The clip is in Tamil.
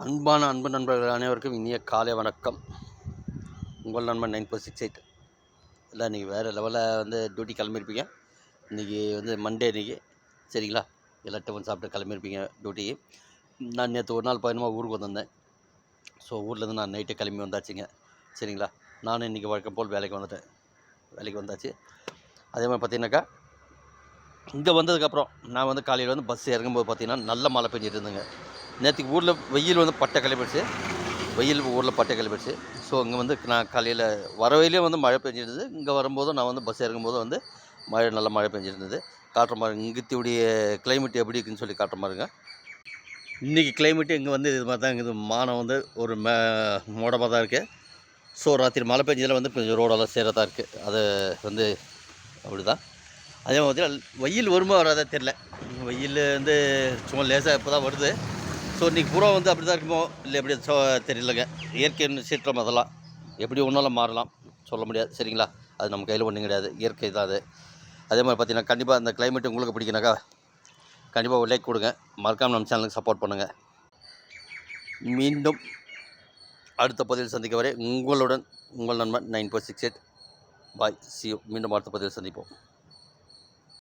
அன்பு நண்பர்கள் அனைவருக்கும் இனிய காலை வணக்கம். உங்கள் நண்பன் 9468. இல்லை இன்றைக்கி வேறு லெவலில் டியூட்டி கிளம்பியிருப்பீங்க. இன்றைக்கி மண்டே இன்றைக்கி, சரிங்களா? எல்லாம் டிஃபன் சாப்பிட்டு கிளம்பியிருப்பீங்க டியூட்டிக்கு. நான் நேற்று ஒரு நாள் பயணமாக ஊருக்கு வந்திருந்தேன். ஸோ ஊர்லேருந்து நான் நைட்டு கிளம்பி வந்தாச்சுங்க, சரிங்களா? நானும் இன்றைக்கி வழக்கம் போல் வேலைக்கு வந்தாச்சு. அதே மாதிரி பார்த்தீங்கன்னாக்கா, இங்கே வந்ததுக்கப்புறம் நான் காலையில் பஸ் இறங்கும்போது பார்த்தீங்கன்னா நல்ல மழை பெஞ்சிட்டு இருந்தேங்க. நேற்றுக்கு ஊரில் வெயில் பட்டை கிளம்பிடுச்சு. ஊரில் பட்டை கிளம்பிடுச்சு. ஸோ இங்கே நான் காலையில் வரவையிலே மழை பெஞ்சிருந்தது. இங்கே வரும்போதும் நான் பஸ் இறங்கும்போது நல்ல மழை பெஞ்சிருந்தது. காட்டுற மாதிரி இங்கத்தியுடைய கிளைமேட் எப்படி இருக்குன்னு சொல்லி காட்டுற மாதிரிங்க. இன்றைக்கி கிளைமேட்டு இங்கே இது மாதிரி தான் இருக்குது. வானம் ஒரு மோடமாக தான் இருக்குது. ஸோ ராத்திரி மழை பெஞ்சதில் கொஞ்சம் ரோடெல்லாம் சேரத்தான் இருக்குது. அது அப்படி தான். அதே மாதிரி வெயில் வருமா வராதே தெரில. வெயில் சும்மா லேசாக இப்போ தான் வருது. ஸோ இன்றைக்கி பூரா அப்படி தான் இருக்குமோ இல்லை எப்படி தெரியலங்க. இயற்கை சீற்றம் அதெல்லாம் எப்படி ஒன்றாலும் மாறலாம், சொல்ல முடியாது, சரிங்களா? அது நம்ம கையில் ஒன்றும் கிடையாது, இயற்கை தான் அது. அதே மாதிரி பார்த்தீங்கன்னா கண்டிப்பாக அந்த கிளைமேட் உங்களுக்கு பிடிக்குனாக்கா கண்டிப்பாக ஒரு லைக் கொடுங்க. மறக்காமல் நம்ம சேனலுக்கு சப்போர்ட் பண்ணுங்கள். மீண்டும் அடுத்த பதிவில் சந்திக்க வரை உங்களுடன் உங்கள் நண்பன் 9468. பாய், see you. மீண்டும் அடுத்த பதிவில் சந்திப்போம்.